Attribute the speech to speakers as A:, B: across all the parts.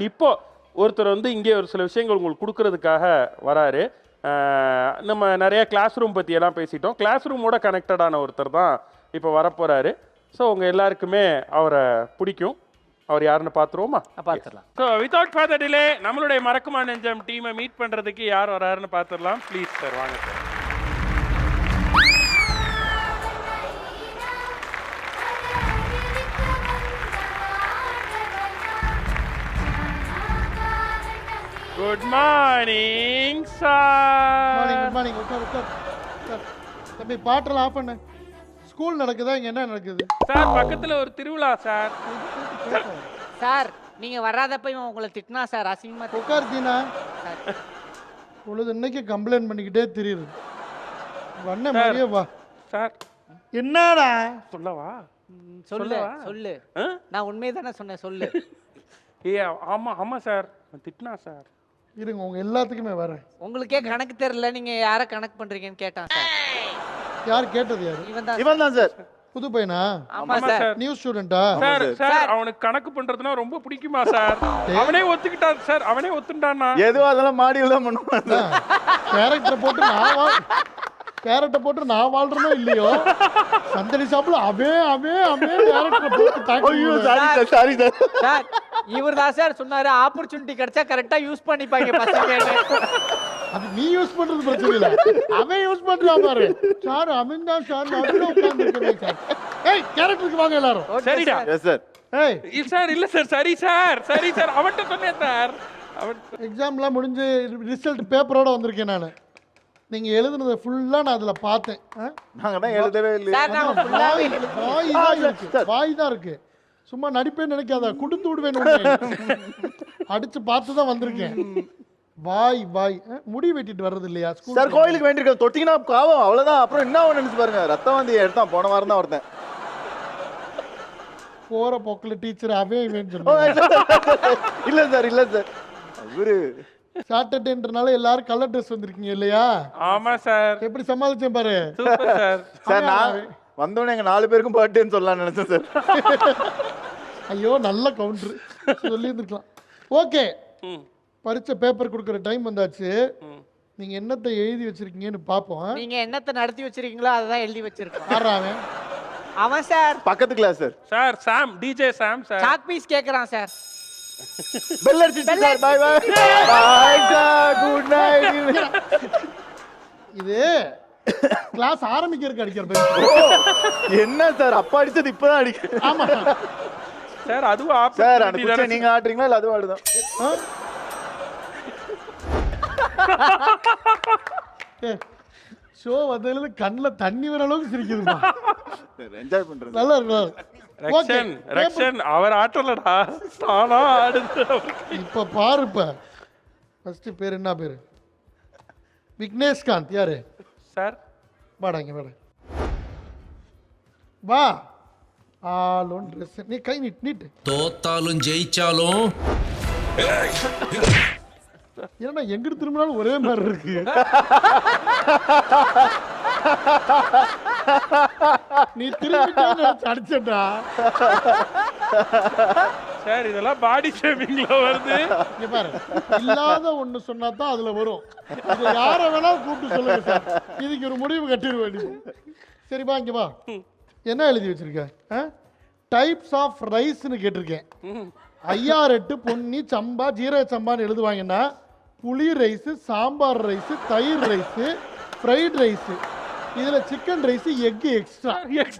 A: இப்போ ஒருத்தர் வந்து இங்கே ஒரு சில விஷயங்கள் உங்களுக்கு கொடுக்கறதுக்காக வராரு. நம்ம நிறைய கிளாஸ் ரூம் பற்றி எல்லாம் பேசிட்டோம். கிளாஸ் ரூமோட கனெக்டடான ஒருத்தர் தான் இப்போ வரப்போகிறாரு. ஸோ உங்கள் எல்லாருக்குமே அவரை பிடிக்கும். அவர் யாருன்னு பார்த்துருவோமா?
B: பார்த்துடலாம்.
A: ஸோ வித்தவுட் ஃபர்தர் டிலே நம்மளுடைய மறக்குமா நெஞ்சம் டீமை மீட் பண்ணுறதுக்கு யார் வராருன்னு பார்த்துடலாம். ப்ளீஸ் சார், வாங்க sir. Good morning sir.
C: Good morning. உட்கார். தம்பி பாட்டெல்லாம் ஆஃப் பண்ணு. ஸ்கூல் நடக்குதா? இங்கே என்ன நடக்குது
A: சார்? பக்கத்தில் ஒரு திருவிழா சார்.
B: சார் நீங்க வராதப்ப இவன் உங்களை திட்டினா சார், அசிங்கமா.
C: உட்கார் தீனா. பொழுது இன்னைக்கு கம்ப்ளைண்ட் பண்ணிக்கிட்டே தெரியுது. வண்ண மாதிரியே வா
A: சார்.
C: என்னடா
A: சொல்லவா?
B: சொல்லு. நான் உண்மையை தானே சொன்னேன், சொல்லு.
A: ஆமா சார், திட்டினா சார்.
C: இருங்க, உங்க எல்லாத்துக்குமே வரேன்.
B: உங்களுக்கே கணக்கு தெரியல, நீங்க யார கணக்கு பண்றீங்கன்னு கேட்டான் சார்.
C: யார் கேட்டது? யாரு?
B: இவன் தான்
C: சார். புது பையனா?
B: ஆமா சார்.
C: நியூ ஸ்டூடெண்டா?
A: சார் அவனுக்கு கணக்கு பண்றதுனா ரொம்ப பிடிக்குமா சார்? அவனே ஒத்துக்கிட்டான் சார். அவனே ஒத்துண்டானா?
D: ஏதோ அதெல்லாம் மாடியில தான் பண்ணுவாங்க.
C: கேரட்டை போட்டு நான் வாழ்றனோ இல்லையோ, சந்தடி சாப்பிட
D: சாரி சார்.
B: சார் இவர் தான் சார் சொன்னாரு, ஆப்பர்ச்சுனிட்டி கிடைச்சா கரெக்டா யூஸ் பண்ணிப்பாங்க பசங்க.
C: அது நீ யூஸ் பண்றது பிரச்சனை இல்ல, அவன் யூஸ் பண்றான் பாரு. சார் அவன் தான் சார் நடுவுல உட்கார்ந்துருக்கேன் சார். ஏய் கேரக்டருக்கு வாங்க எல்லாரும்.
A: சரிடா.
D: Yes sir.
C: ஏய்
A: சார் இல்ல சார். சரி சார் அவன்கிட்ட சொன்னேன் சார். அவன்
C: எக்ஸாம்லாம் முடிஞ்சு ரிசல்ட் பேப்பரோட வந்திருக்கேன் நான். நீங்க எழுதுனதை ஃபுல்லா நான் அதுல பார்த்தேன்.
D: நாங்க தான் எழுதவே இல்லையா?
B: சார் நான் ஃபுல்லாவே
C: வாய் தான் இருக்கு. சும்மா நடிப்பே நினைக்காத, குடுத்து விடுவேன். அடிச்சு பார்த்து தான் வந்திருக்கேன். வாய் முடி வெட்டிட்டு வர்றது இல்லையா?
D: சார் கோயிலுக்கு வேண்டியிருக்க தொட்டிங்கன்னா காவம் அவ்வளவுதான். அப்புறம் என்ன நினைச்சு பாருங்க, ரத்தம் வந்து எடுத்தான் போன வாரம் தான் ஒருத்தன்.
C: போற போக்குல டீச்சர் அவன்
D: இல்ல சார் அவரு
C: சாட்டர்டேன்றனால எல்லாரும் கலர் ட்ரெஸ் வந்திருக்கீங்க இல்லையா?
A: ஆமா சார்.
C: எப்படி சமாளிச்சேன் பாரு.
A: Super sir.
D: சார் நான் வந்தோடனே எங்க 4 பேருக்கும் பர்த்டேன்னு சொல்லலாம் நினைச்சேன் சார்.
C: ஐயோ நல்ல கவுண்டர் சொல்லி இருந்துக்கலாம். ஓகே, பரீட்சை பேப்பர் கொடுக்குற டைம் வந்தாச்சு. நீங்க என்னத்தை எழுதி வச்சிருக்கீங்கன்னு பாப்போம்.
B: நீங்க என்னத்தை நடத்தி வச்சிருக்கீங்களோ அதான் எழுதி வச்சிருக்கோம்.
C: ஆறாவன்
B: அவன் சார்
D: பக்கத்து class
A: sir Sam DJ Sam sir.
B: Chalk piece கேக்குறான் சார்.
D: பெல் அடிச்சிட்டு sir. Bye sir, good night.
C: இது கிளாஸ் ஆரம்பிக்கிறதுக்கு அடிக்கிற
D: என்ன சார் அப்பா அடிச்சது இப்பதான் அடிக்க?
C: ஆமா
A: சார் அதுவும்
D: சார் அந்த குச்சை நீங்க ஆடுறீங்களா இல்ல அதுவும் ஆடுதான்?
C: ஷோ வந்ததுல கண்ணுல தண்ணி வர அளவுக்கு சிரிக்குதுமா.
D: என்ஜாய் பண்றேன்.
C: நல்லா இருக்கு.
A: ரக்ஷன் அவர் ஆட்டலடா, தானா ஆடுது.
C: இப்ப பாரு. ஃபர்ஸ்ட் பேர் என்ன பேரு? விக்னேஷ்காந்த். யாரு
A: சார்?
C: வாடாங்க வாடா. வா. ஆலோன் ட்ரெஸ் நீ கை நீட்டு.
E: தோத்தாலும் ஜெயிச்சாலும்
C: ஏன்னா எங்கிட்டு திரும்பினாலும் ஒரே மாதிரி இருக்கு. நீ திரும்பி அடிச்சடா
A: சார். இதெல்லாம் பாடி ஷேமிங்ல வருது.
C: இங்க பாரு, இல்லாத ஒண்ணு சொன்னா தான் அதுல வரும். இது யார வேணா கூப்பிட்டு சொல்லுங்க சார், இதுக்கு ஒரு முடிவு கட்டிட வேண்டியது. சரிப்பா இங்க வா. என்ன எழுதி வச்சிருக்க? டைப்ஸ் ஆஃப் ரைஸ்னு கேட்டிருக்கேன். 5-8 பொன்னி சம்பா ஜீரக சம்பான்னு எழுதுவாங்கன்னா புளி ரைஸ், சாம்பார் ரைஸ், தயிர் ரைஸ், ஃப்ரைட் ரைஸ், இதுல chicken rice, egg extra
A: egg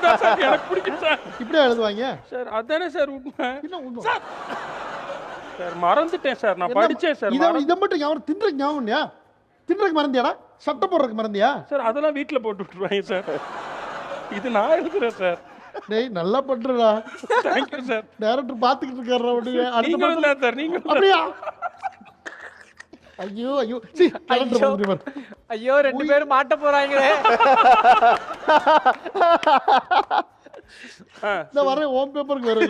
A: தான் சார். எனக்கு பிடிக்கும் சார்.
C: இப்படியே எழுதுவாங்க
A: சார். அதானே சார் உண்மை.
C: இன்னும்
A: சார் மறந்துட்டேன் சார். நான் படிச்சேன் சார்.
C: இதை மட்டும் யாரும் தின்றதுக்கு ஞாபகம் இல்லையா? தின்றதுக்கு மறந்தியாடா? சட்டை போடுறதுக்கு மறந்தியா?
A: சார் அதெல்லாம் வீட்டுல போட்டு விட்டுருவாங்க சார். இது நான் எழுதுறேன் சார்.
C: டேய் நல்லா பண்றடா.
A: Thank you sir.
C: டைரக்டர் பாத்துக்கிட்டு இருக்காரு.
A: நீங்க இல்ல சார், நீங்க
C: அப்படியா? ஐயோ சி
B: ஐயோ 2 பேரும் மாட்ட போறாங்களே.
C: இந்த வர ஹோம் பேப்பருக்கு வர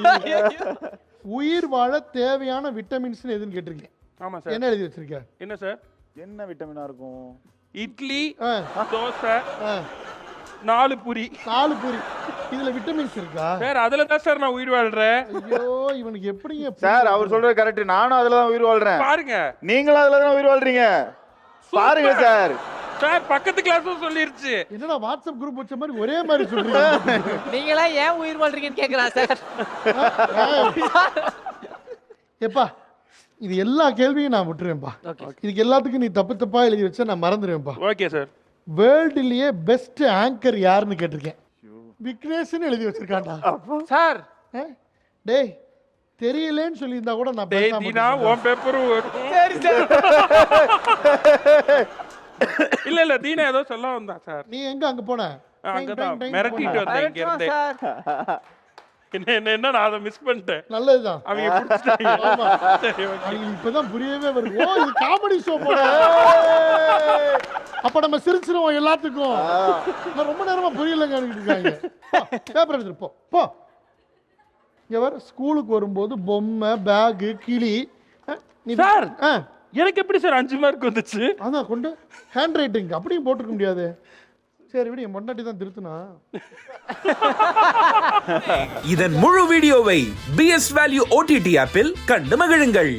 C: உயிர் வாழ தேவையான விட்டமின்ஸ் எதுன்னு கேட்டிருக்கேன்.
A: ஆமா சார்.
C: என்ன எழுதி வச்சிருக்க?
A: என்ன சார்?
D: என்ன விட்டமினா இருக்கும்?
A: இட்லி, தோசை, 4 பூரி.
C: இதுல விட்டமின்ஸ் இருக்கா?
A: சார் அதுல தான் சார் நான் உயிர் வாழ்றேன்.
C: ஐயோ இவனுக்கு எப்படிங்க
D: சார் அவர் சொல்றது கரெக்ட். நானும் அதுல தான் உயிர் வாழ்றேன்.
A: பாருங்க
D: நீங்களும் அதுல தான் உயிர் வாழ்றீங்க. பாருங்க சார்.
A: சார் பக்கத்து கிளாஸும் சொல்லிருச்சு.
C: என்னடா வாட்ஸ்அப் குரூப் வச்ச மாதிரி ஒரே மாதிரி சொல்றீங்க?
B: நீங்களா ஏன் உயிர் வாழ்றீங்கன்னு கேக்குறான் சார்.
C: எப்பா இது எல்லா கேள்வியும் நான் விட்டுருவேன்ப்பா. இதுக்கு எல்லாத்துக்கும் நீ தப்பு தப்பா எழுதி வச்சா நான் மறந்துடுவேன்ப்பா.
A: Okay sir.
C: வேர்ல்டுலயே பெஸ்ட் ஆங்கர் யாருன்னு கேட்டிருக்கேன். விக்னேஷ்னு எழுதி வச்சிருக்கான்டா.
B: சார்
C: டேய் தெரியலன்னு சொல்லியிருந்தா கூட நான்
A: டேய்
C: பேசாம
A: தீனா உன் பேப்பரும் வரும்.
B: சரி சார்.
A: இல்ல தீனா ஏதோ சொல்ல வந்தா சார்.
C: நீ எங்க அங்க போன?
A: அங்கதான் மிரட்டிட்டு வந்தேன் இங்க இருந்து.
B: சார்
A: என்ன நான் அதை மிஸ் பண்ணிட்டேன்.
C: நல்லதுதான்.
A: அவங்க புடிச்சிட்டாங்க.
C: ஆமா.
A: சரி ஓகே.
C: அவங்களுக்கு இப்பதான் புரியவே வருது. ஓ இது காமெடி ஷோ போல. அப்ப நம்ம சிரிச்சிருவோம் எல்லாத்துக்கும். நான் ரொம்ப நேரமா புரியலங்க இருக்காங்க. பேப்பர் எடுத்துட்டு போ போ. இங்க வர ஸ்கூலுக்கு வரும்போது பொம்மை பேக் கிளி நீ
A: சார் எனக்கு எப்படி சார் 5 மார்க் வந்துச்சு?
C: அதான் கொண்டு ஹேண்ட் ரைட்டிங் அப்படியும் போட்டுக்க முடியாது. சரி விடு என் பொண்டாட்டி தான் திருத்துனா.
F: இதன் முழு வீடியோவை BS Value OTT ஆப்பில் கண்டு மகிழுங்கள்.